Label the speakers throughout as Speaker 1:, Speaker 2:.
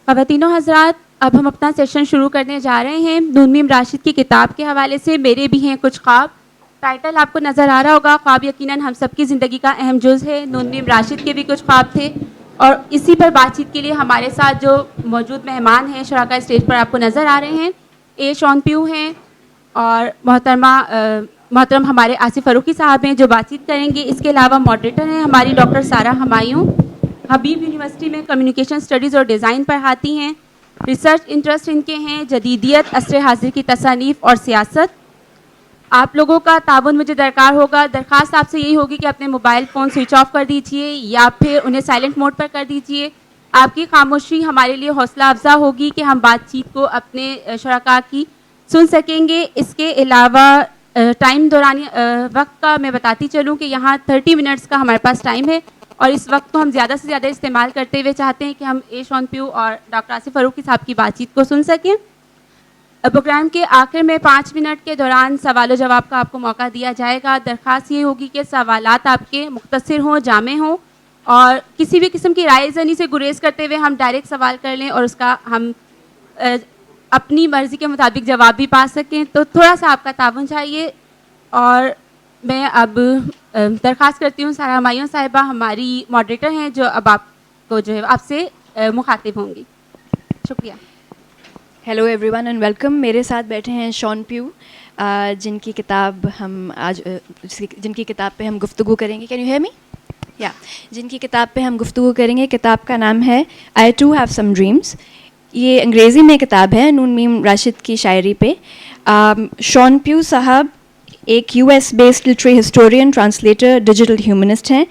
Speaker 1: خواتینوں حضرات، اب ہم اپنا سیشن شروع کرنے جا رہے ہیں نون میم راشد کی کتاب کے حوالے سے میرے بھی ہیں کچھ خواب. ٹائٹل آپ کو نظر آ رہا ہوگا. خواب یقیناً ہم سب کی زندگی کا اہم جز ہے. نون میم راشد کے بھی کچھ خواب تھے اور اسی پر بات چیت کے لیے ہمارے ساتھ جو موجود مہمان ہیں شراکا اسٹیج پر آپ کو نظر آ رہے ہیں. اے شون پیو ہیں اور محترم ہمارے آصف فروخی صاحب ہیں جو بات چیت کریں گے. اس کے علاوہ ماڈریٹر ہیں ہماری ڈاکٹر سارہ ہمایوں. حبیب یونیورسٹی میں کمیونیکیشن اسٹڈیز اور ڈیزائن پڑھاتی ہیں. ریسرچ انٹرسٹ ان کے ہیں جدیدیت، عصر حاضر کی تصانیف اور سیاست. آپ لوگوں کا تعاون مجھے درکار ہوگا. درخواست آپ سے یہی ہوگی کہ اپنے موبائل فون سوئچ آف کر دیجیے یا پھر انہیں سائلنٹ موڈ پر کر دیجیے. آپ کی خاموشی ہمارے لیے حوصلہ افزا ہوگی کہ ہم بات چیت کو اپنے شرکاء کی سن سکیں گے. اس کے علاوہ ٹائم دوران وقت کا میں بتاتی چلوں کہ یہاں 30 منٹس کا ہمارے پاس ٹائم ہے اور اس وقت کو ہم زیادہ سے زیادہ استعمال کرتے ہوئے چاہتے ہیں کہ ہم اے شون پیو اور ڈاکٹر آصف فروخی صاحب کی بات چیت کو سن سکیں. پروگرام کے آخر میں 5 منٹ کے دوران سوال و جواب کا آپ کو موقع دیا جائے گا. درخواست یہ ہوگی کہ سوالات آپ کے مختصر ہوں، جامع ہوں اور کسی بھی قسم کی رائے زنی سے گریز کرتے ہوئے ہم ڈائریکٹ سوال کر لیں اور اس کا ہم اپنی مرضی کے مطابق جواب بھی پا سکیں. تو تھوڑا سا آپ کا تعاون چاہیے. اور میں اب درخواست کرتی ہوں سارہ ہمایوں صاحبہ ہماری ماڈریٹر ہیں جو اب آپ کو جو ہے آپ سے مخاطب ہوں گی. شکریہ.
Speaker 2: Hello every one and welcome. میرے ساتھ بیٹھے ہیں شون پیو جن کی کتاب ہم آج جن کی کتاب پہ ہم گفتگو کریں گے. Can you hear me? یا جن کی کتاب پہ ہم گفتگو کریں گے. کتاب کا نام ہے آئی ٹو ہیو سم ڈریمس. یہ انگریزی میں کتاب ہے نون میم راشد کی شاعری پہ. شون پیو صاحب ایک U S based literary historian, translator, digital humanist ہیں.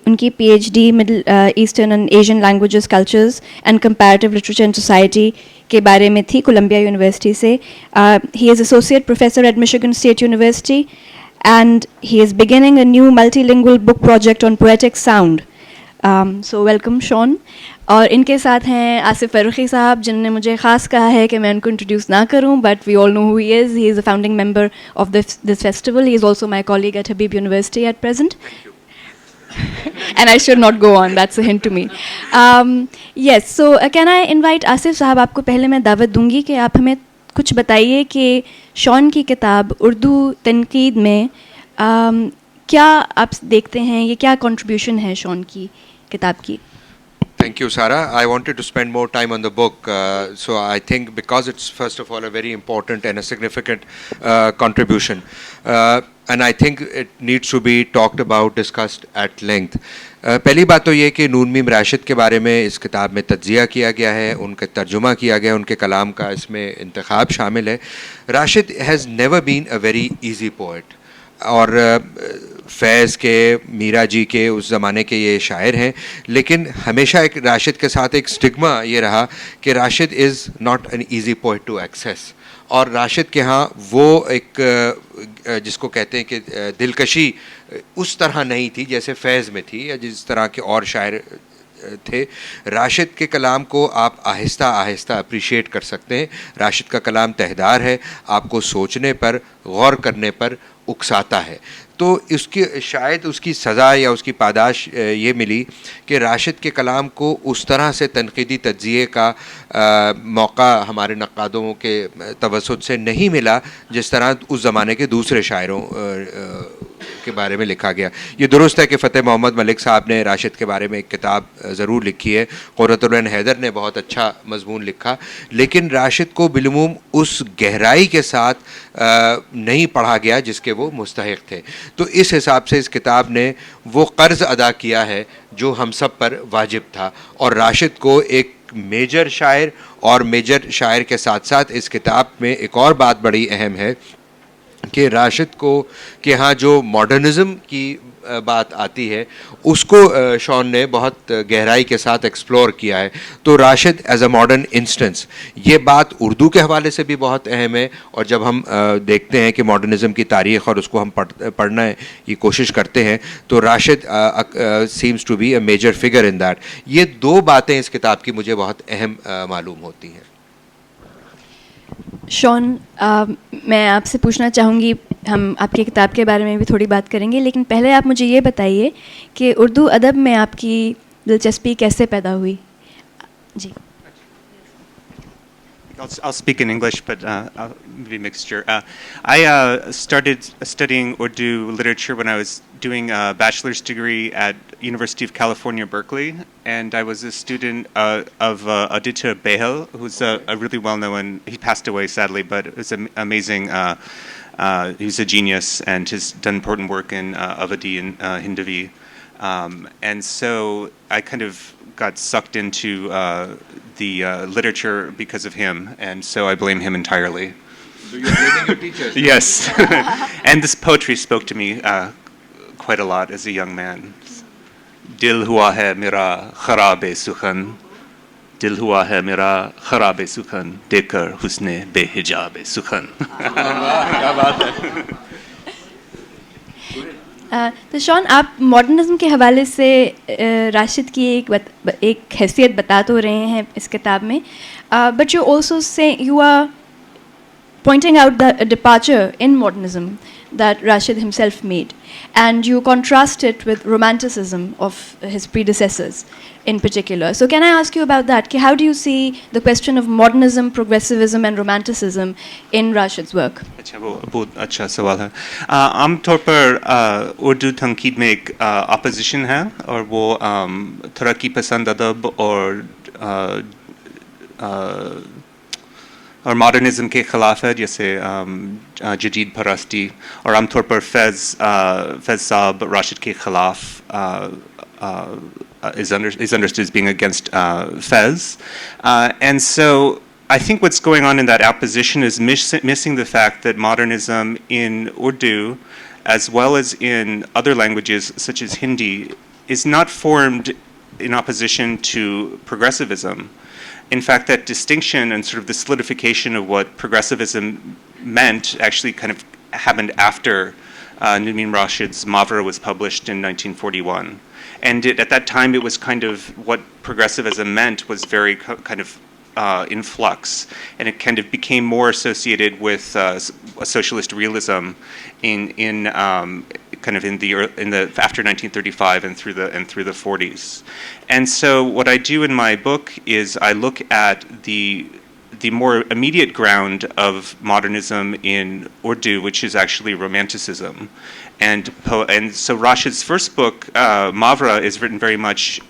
Speaker 2: ان کی P H D middle eastern and Asian languages, cultures and comparative literature and society کے بارے میں تھی کولمبیا یونیورسٹی سے. He is associate professor at Michigan State University and he is beginning a new multilingual book project on poetic sound. So welcome Sean. اور ان کے ساتھ ہیں آصف فروخی صاحب جن نے مجھے خاص کہا ہے کہ میں ان کو انٹروڈیوس نہ کروں، but we all know who he is. He is a founding member of this festival. He is also my colleague at Habib university at present. And I should not go on, that's a hint to me. Yes, so can I invite Asif صاحب. آپ کو پہلے میں دعوت دوں گی کہ آپ ہمیں کچھ بتائیے کہ شون کی کتاب اردو تنقید میں کیا آپ دیکھتے ہیں، یہ کیا کنٹریبیوشن ہے شون کی کتاب کی.
Speaker 3: Thank you, Sarah. I wanted to spend more time on the book. So I think because it's first of all a very important and a significant contribution. And I think it needs to be talked about, discussed at length. پہلی بات تو یہ کہ نون میم راشد کے بارے میں اس کتاب میں تجزیہ کیا گیا ہے، ان کا ترجمہ کیا گیا، ان کے کلام کا اس میں انتخاب شامل ہے. Rashid has never been a very easy poet. اور فیض کے، میرا جی کے، اس زمانے کے یہ شاعر ہیں، لیکن ہمیشہ ایک راشد کے ساتھ ایک سٹگما یہ رہا کہ Rashid is not an easy poet to access. اور راشد کے ہاں وہ ایک جس کو کہتے ہیں کہ دلکشی اس طرح نہیں تھی جیسے فیض میں تھی یا جس طرح کے اور شاعر تھے. راشد کے کلام کو آپ آہستہ آہستہ اپریشیٹ کر سکتے ہیں. راشد کا کلام تہدار ہے، آپ کو سوچنے پر، غور کرنے پر اکساتا ہے. تو اس کی شاید اس کی سزا یا اس کی پاداش یہ ملی کہ راشد کے کلام کو اس طرح سے تنقیدی تجزیے کا موقع ہمارے نقادوں کے توسط سے نہیں ملا جس طرح اس زمانے کے دوسرے شاعروں کے بارے میں لکھا گیا. یہ درست ہے کہ فتح محمد ملک صاحب نے راشد کے بارے میں ایک کتاب ضرور لکھی ہے. قرۃ العین حیدر نے بہت اچھا مضمون لکھا، لیکن راشد کو بالعموم اس گہرائی کے ساتھ نہیں پڑھا گیا جس کے وہ مستحق تھے. تو اس حساب سے اس کتاب نے وہ قرض ادا کیا ہے جو ہم سب پر واجب تھا. اور راشد کو ایک میجر شاعر اور میجر شاعر کے ساتھ ساتھ اس کتاب میں ایک اور بات بڑی اہم ہے کہ راشد کو کہ ہاں جو ماڈرنزم کی بات آتی ہے اس کو شون نے بہت گہرائی کے ساتھ ایکسپلور کیا ہے. تو Rashid as a modern instance, یہ بات اردو کے حوالے سے بھی بہت اہم ہے. اور جب ہم دیکھتے ہیں کہ ماڈرنزم کی تاریخ اور اس کو ہم پڑھنے کی کوشش کرتے ہیں تو Rashid seems to be a major figure in that. یہ دو باتیں اس کتاب کی مجھے بہت اہم معلوم ہوتی ہیں.
Speaker 2: شون، میں آپ سے پوچھنا چاہوں گی، ہم آپ کی کتاب کے بارے میں بھی تھوڑی بات کریں گے، لیکن پہلے آپ مجھے یہ بتائیے کہ اردو ادب میں آپ کی دلچسپی کیسے پیدا ہوئی؟ جی.
Speaker 4: I'll speak in English, but I'll be mixture. I started studying Urdu literature when I was doing a bachelor's degree at University of California, Berkeley, and I was a student of Aditya Behel, who's a really well-known. He passed away sadly, but it was amazing. He's a genius and has done important work in Awadhi and Hindavi, and so I kind of got sucked into the literature because of him, and so I blame him entirely.
Speaker 3: So you're blaming your teachers?
Speaker 4: Yes, and this poetry spoke to me quite a lot as a young man. Dil hua hai mera kharabe sukhan, dil hua hai mera kharabe sukhan, dekar husne behijabe sukhan.
Speaker 2: तो Shawn आप modernism के हवाले से राशिद की एक हैसियत बता तो रहे हैं इस किताब में, but you also say you are pointing out the departure in modernism that Rashed himself made, and you contrast it with romanticism of his predecessors in particular. So can I ask you about that? How do you see the question of modernism, progressivism and romanticism in Rashid's work?
Speaker 4: अच्छा, वो बहुत अच्छा सवाल है. आमतौर पर उर्दू तनकीद में एक ऑपोजिशन है, और वो तरक्की पसंद अदब और मॉडर्निज्म के खिलाफ है, जैसे जदीद परस्ती, और आमतौर पर फैज़ साहब राशिद के खिलाफ is understood as being against Fez. And so I think what's going on in that opposition is missing the fact that modernism in Urdu, as well as in other languages such as Hindi, is not formed in opposition to progressivism. In fact, that distinction and sort of the solidification of what progressivism meant actually kind of happened after Numin Rashid's Mavra was published in 1941. And at that time, it was kind of what progressivism meant was very kind of in flux, and it kind of became more associated with a socialist realism in kind of in the after 1935 and through the 40s. And so what I do in my book is I look at the more immediate ground of modernism in Urdu, which is actually romanticism. And so Rashid's first book, Mavra, is written very much.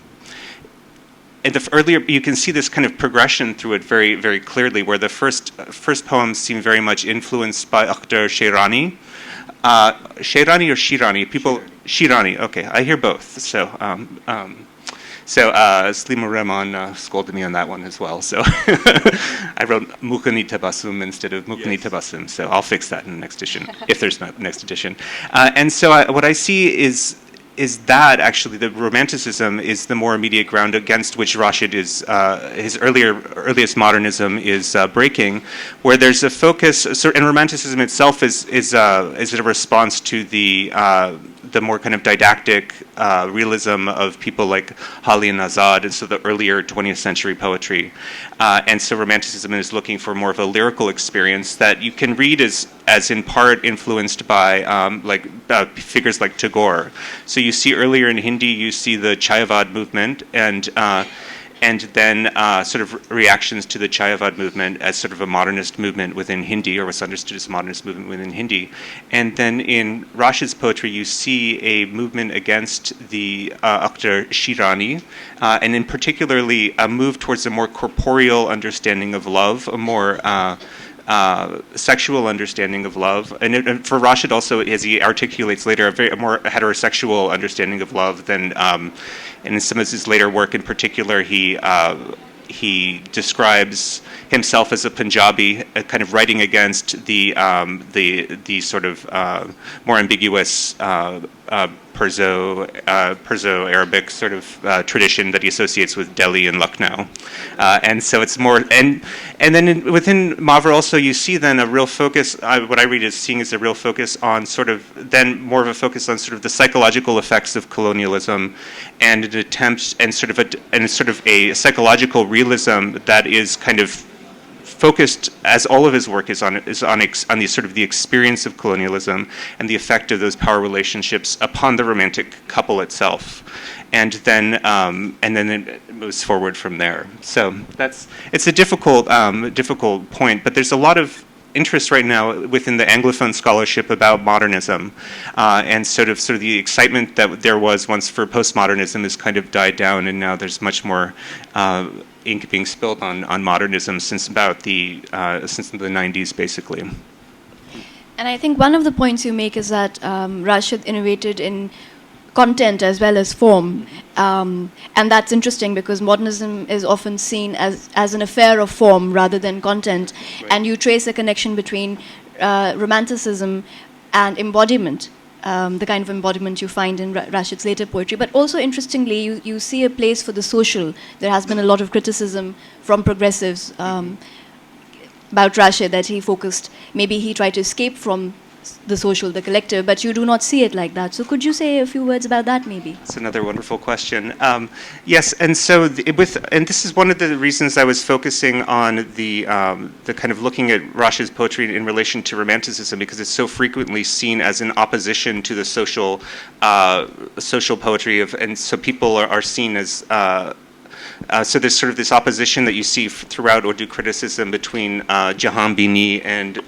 Speaker 4: In the earlier, you can see this kind of progression through it very, very clearly, where the first poems seem very much influenced by Akhtar Shairani. Shairani or Shirani? People, Shirani. Okay, I hear both. So Slima Rahman scolded me on that one as well. So I wrote Mukani Tabassum instead of Mukani Tabassum. So I'll fix that in the next edition, if there's no next edition. And so what I see is that actually the romanticism is the more immediate ground against which Rashed is his earliest modernism is breaking, where there's a focus, and romanticism itself is a response to the more kind of didactic realism of people like Hali and Azad, and so the earlier 20th century poetry. And so romanticism is looking for more of a lyrical experience that you can read as in part influenced by figures like Tagore. So you see earlier in Hindi, you see the Chayavad movement, and then sort of reactions to the Chayavad movement as sort of a modernist movement within Hindi, or what's understood as a modernist movement within Hindi. And then in Rashid's poetry, you see a movement against the Akhtar Shirani, and in particularly a move towards a more corporeal understanding of love, a more sexual understanding of love, and for Rashed also, as he articulates later, a more heterosexual understanding of love than, and in some of his later work in particular, he describes himself as a Punjabi, kind of writing against the sort of more ambiguous Perso-Arabic sort of tradition that he associates with Delhi and Lucknow, and so it's more and then within Mavra also you see then a real focus. What I read as seeing is a real focus on sort of then more of a focus on sort of the psychological effects of colonialism, and an attempt and sort of a psychological realism that is kind of focused, as all of his work is on the sort of the experience of colonialism and the effect of those power relationships upon the romantic couple itself, and then it moves forward from there. So it's a difficult point, but there's a lot of interest right now within the Anglophone scholarship about modernism, and sort of the excitement that there was once for postmodernism has kind of died down, and now there's much more ink being spilled on modernism since the 90s, basically.
Speaker 2: And I think one of the points you make is that Rashed innovated in content as well as form, and that's interesting because modernism is often seen as an affair of form rather than content,
Speaker 4: right.
Speaker 2: And you trace a connection between romanticism and embodiment, the kind of embodiment you find in Rashid's later poetry. But also interestingly, you see a place for the social. There has been a lot of criticism from progressives about Rashed, that maybe he tried to escape from the social, the collective, but you do not see it like that. So could you say a few words about that, maybe?
Speaker 4: That's another wonderful question. Yes, and so and this is one of the reasons I was focusing on the kind of looking at Rashid's poetry in relation to Romanticism, because it's so frequently seen as an opposition to the social poetry and so people are seen as. So there's sort of this opposition that you see throughout Urdu criticism between Jahan Bini and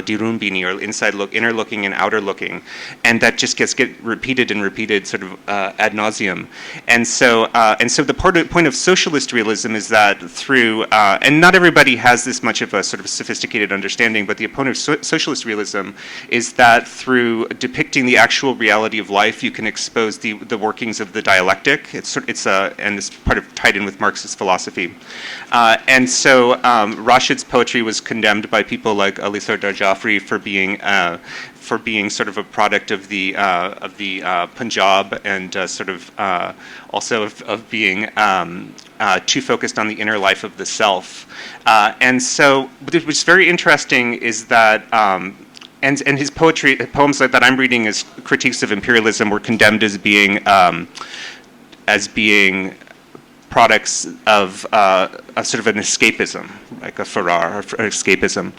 Speaker 4: Dirun Bini, or inner looking and outer looking, and that just gets repeated and repeated sort of ad nauseum. And so the point of socialist realism is that through and not everybody has this much of a sort of sophisticated understanding, but the opponent of socialist realism is that through depicting the actual reality of life, you can expose the workings of the dialectic. And it's part of tied in with Marxist philosophy. And so Rashid's poetry was condemned by people like Ali Sardar Jafri for being sort of a product of the Punjab, and also of being too focused on the inner life of the self. And so what's very interesting is that and his poems that I'm reading as critiques of imperialism were condemned as being products of sort of an escapism, like a Farrar, or escapism.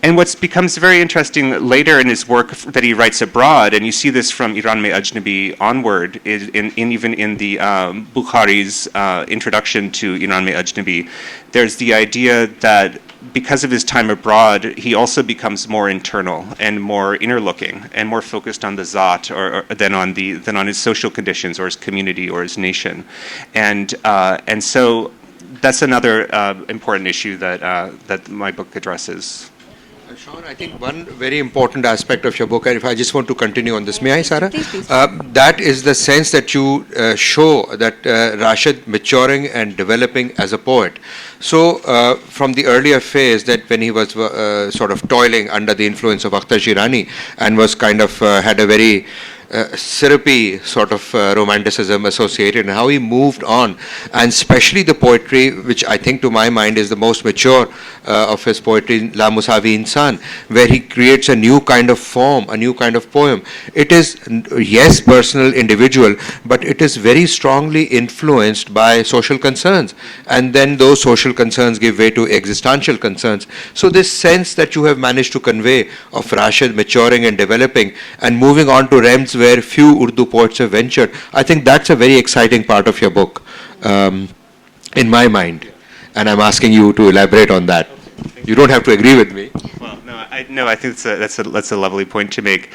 Speaker 4: And what becomes very interesting later in his work that he writes abroad, and you see this from Iran Mein Ajnabi onward, is even in the Bukhari's introduction to Iran Mein Ajnabi, there's the idea that because of his time abroad, he also becomes more internal and more inner-looking and more focused on the zat than on his social conditions or his community or his nation, and so that's another important issue that my book addresses.
Speaker 3: Sean, I think one very important aspect of your book, and if I just want to continue on this, may I, Sarah?
Speaker 2: Please.
Speaker 3: That is the sense that you show that Rashed maturing and developing as a poet. So from the earlier phase, that when he was sort of toiling under the influence of Akhtar Shirani and was kind of had a very syrupy sort of romanticism associated, and how he moved on, and especially the poetry, which I think to my mind is the most mature of his poetry, La Musavi Insan, where he creates a new kind of form, a new kind of poem. It is, yes, personal, individual, but it is very strongly influenced by social concerns, and then those social concerns give way to existential concerns. So this sense that you have managed to convey of Rashed maturing and developing and moving on to realms where few Urdu poets have ventured, I think that's a very exciting part of your book, in my mind. And I'm asking you to elaborate on that. You don't have to agree with me.
Speaker 4: Well, I think that's a lovely point to make.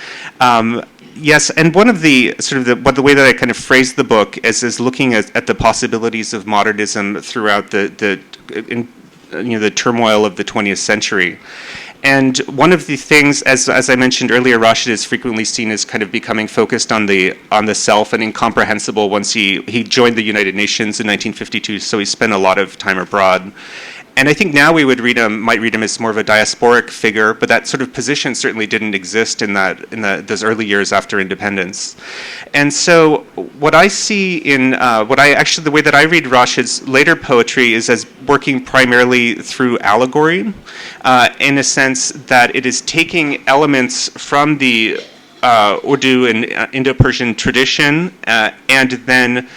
Speaker 4: Yes, and one of the the way that I kind of phrased the book is looking at the possibilities of modernism throughout the turmoil of the 20th century. And one of the things, as I mentioned earlier, Rashed is frequently seen as kind of becoming focused on the self and incomprehensible once he joined the United Nations in 1952. So he spent a lot of time abroad. And I think now we would might read him as more of a diasporic figure, but that sort of position certainly didn't exist in those early years after independence. And so what I see the way that I read Rashid's later poetry is as working primarily through allegory, in a sense that it is taking elements from the Urdu and Indo-Persian tradition and then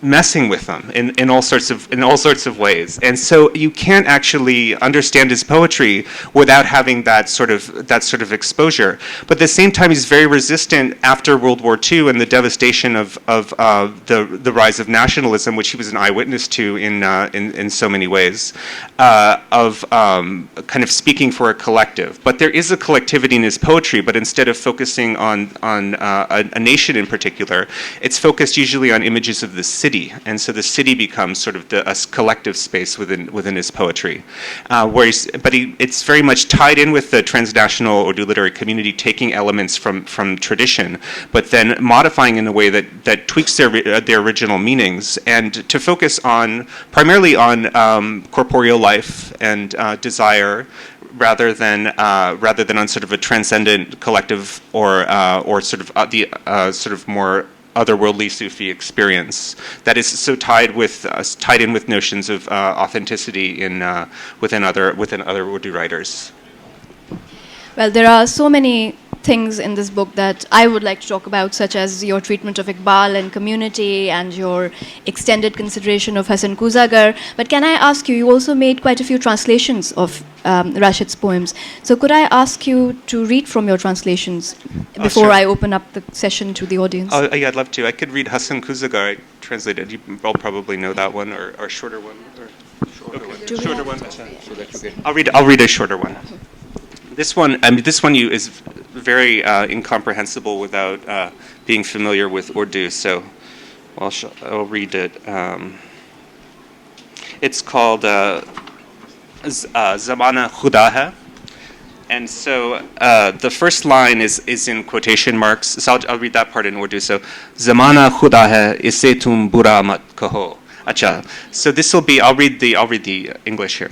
Speaker 4: messing with them in all sorts of ways. And so you can't actually understand his poetry without having that sort of exposure. But at the same time, he's very resistant after World War II and the devastation of the rise of nationalism, which he was an eyewitness to in so many ways, of kind of speaking for a collective. But there is a collectivity in his poetry, but instead of focusing on a nation in particular, it's focused usually on images of the city, and so the city becomes sort of a collective space within his poetry. It's very much tied in with the transnational Urdu literary community, taking elements from tradition, but then modifying in a way that tweaks their original meanings, and to focus primarily on corporeal life and desire, rather than on sort of a transcendent collective or sort of the sort of more otherworldly Sufi experience that is so tied in with notions of authenticity within other Urdu writers.
Speaker 2: Well, there are so many things in this book that I would like to talk about, such as your treatment of Iqbal and community and your extended consideration of Hasan Kuzagar. But can I ask you, you also made quite a few translations of Rashid's poems. So could I ask you to read from your translations before
Speaker 4: Sure.
Speaker 2: I open up the session to the audience?
Speaker 4: Oh, yeah, I'd love to. I could read Hasan Kuzagar. I translated. You all probably know that one, or a shorter one. Shorter one.
Speaker 3: So that you get.
Speaker 4: I'll read a shorter one. This one is very incomprehensible without being familiar with Urdu. So I'll read it. It's called Zamana Khuda Hai. And so the first line is in quotation marks. So I'll read that part in Urdu. So Zamana Khuda hai, isse tum bura mat kaho. Acha. So this will be. I'll read the English here.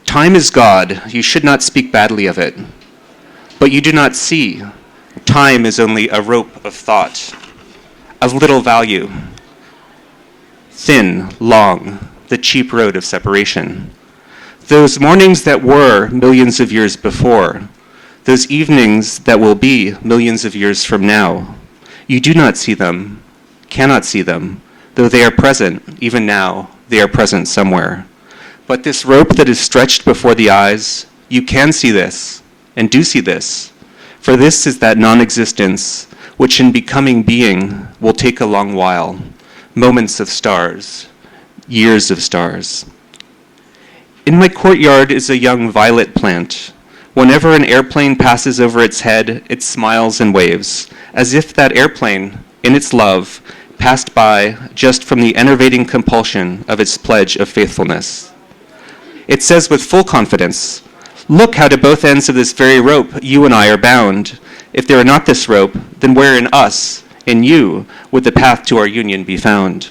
Speaker 4: Time is God. You should not speak badly of it. But you do not see. Time is only a rope of thought, of little value. Thin, long, the cheap road of separation. Those mornings that were millions of years before, those evenings that will be millions of years from now, you do not see them, cannot see them, though they are present, even now, they are present somewhere. But this rope that is stretched before the eyes, you can see this, and do see this, for this is that non-existence, which in becoming being will take a long while, moments of stars, years of stars. In my courtyard is a young violet plant. Whenever an airplane passes over its head, it smiles and waves, as if that airplane, in its love, passed by just from the enervating compulsion of its pledge of faithfulness. It says with full confidence, look how to both ends of this very rope you and I are bound. If there were not this rope, then where in us, in you, would the path to our union be found?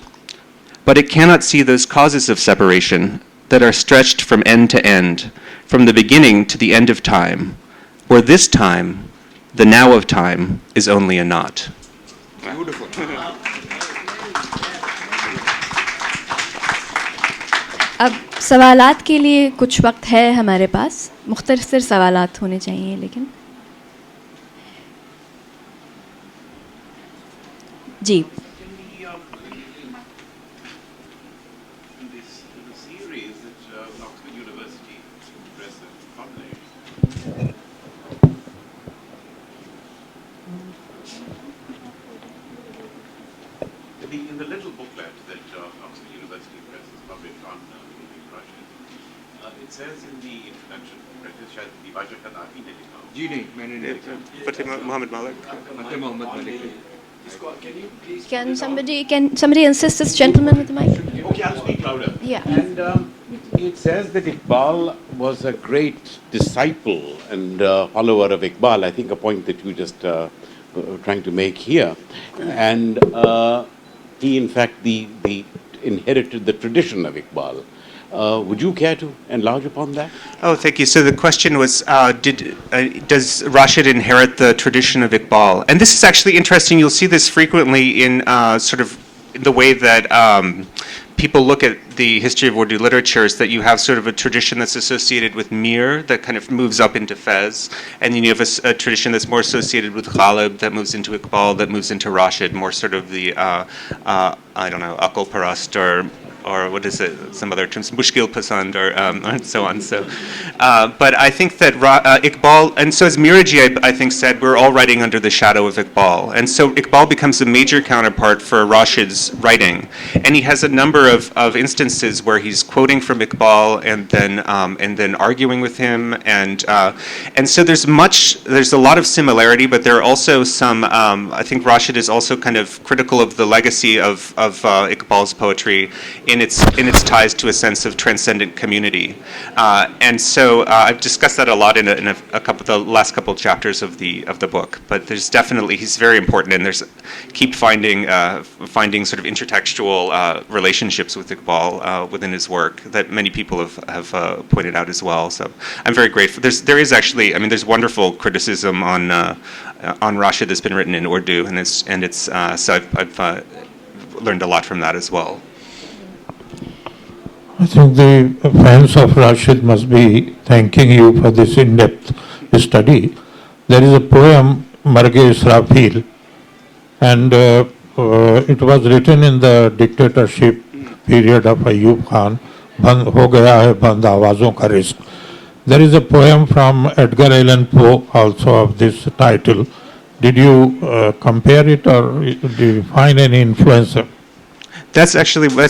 Speaker 4: But it cannot see those causes of separation that are stretched from end to end, from the beginning to the end of time, where this time, the now of time, is only a knot.
Speaker 3: Beautiful.
Speaker 2: अब सवालात के लिए कुछ वक्त है हमारे पास, मुख्तसर सवालात होने चाहिए लेकिन जी
Speaker 5: In the little booklet that Oxford University Press has published on Rashed, it says in the introduction, शायद दिवाकर का दाफी ने लिखा हो।
Speaker 3: जी नहीं, मैंने नहीं लिखा।
Speaker 4: Fateh Muhammad Malik.
Speaker 3: फतेह मोहम्मद मलिक ने।
Speaker 2: Can somebody insist this gentleman with the mic?
Speaker 5: Okay, I'll speak louder.
Speaker 2: Yeah.
Speaker 5: And it says that Iqbal was a great disciple and follower of Iqbal. I think a point that you just trying to make here, and he in fact inherited the tradition of Iqbal. Would you care to enlarge upon that?
Speaker 4: Oh, thank you. So the question was, does Rashed inherit the tradition of Iqbal? And this is actually interesting. You'll see this frequently in sort of the way that people look at the history of Urdu literature is that you have sort of a tradition that's associated with Mir that kind of moves up into Fez, and then you have a tradition that's more associated with Ghalib that moves into Iqbal, that moves into Rashed, more sort of the, I don't know, Aql Parast or what is it, some other terms, Mushkil Pasand, or and so on. So, but I think that Iqbal, and so as Miraji, I think, said, we're all writing under the shadow of Iqbal. And so Iqbal becomes a major counterpart for Rashid's writing. And he has a number of instances where he's quoting from Iqbal and then arguing with him. And so there's a lot of similarity, but there are also some, I think Rashed is also kind of critical of the legacy of Iqbal's poetry in its ties to a sense of transcendent community, and so I've discussed that a lot in the last couple of chapters of the book. But there's definitely, he's very important, and keep finding sort of intertextual relationships with Iqbal within his work that many people have pointed out as well. So I'm very grateful. There is actually, I mean, there's wonderful criticism on Rashed that's been written in Urdu, and it's so I've learned a lot from that as well.
Speaker 6: I think the fans of Rashed must be thanking you for this in-depth study. There is a poem, Marge Israfil, and it was written in the dictatorship period of Ayub Khan. Band ho gaya hai band aawazon ka risk. There is a poem from Edgar Allan Poe also of this title. Did you compare it, or do you find any influence?
Speaker 4: That's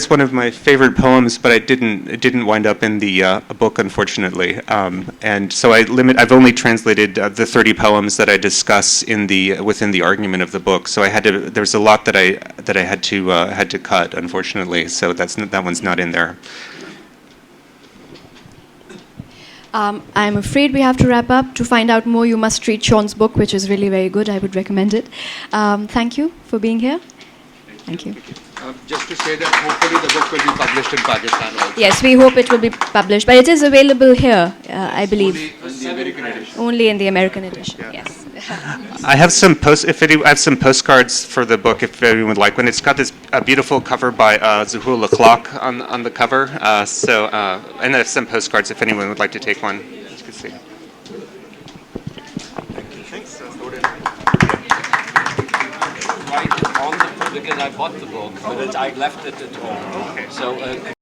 Speaker 4: one of my favorite poems, but it didn't wind up in the book, unfortunately. And so I've only translated the 30 poems that I discuss within the argument of the book. So there's a lot that I had to cut, unfortunately. So that one's not in there.
Speaker 2: I'm afraid we have to wrap up. To find out more, you must read Sean's book, which is really very good. I would recommend it. Thank you for being here. Thank you.
Speaker 3: Just to say that hopefully the book will be published in Pakistan also.
Speaker 2: Yes, we hope it will be published, but it is available here, I believe.
Speaker 3: Only in the American edition.
Speaker 2: Only in the American edition.
Speaker 4: Yeah.
Speaker 2: Yes.
Speaker 4: I have some postcards for the book if anyone would like one. It's got this beautiful cover by Zuhur Lakhlaq on the cover. And I have some postcards if anyone would like to take one. As you can see. Thanks.
Speaker 7: Right on the, because I bought the book, but I left it at home.
Speaker 4: Okay.
Speaker 7: So.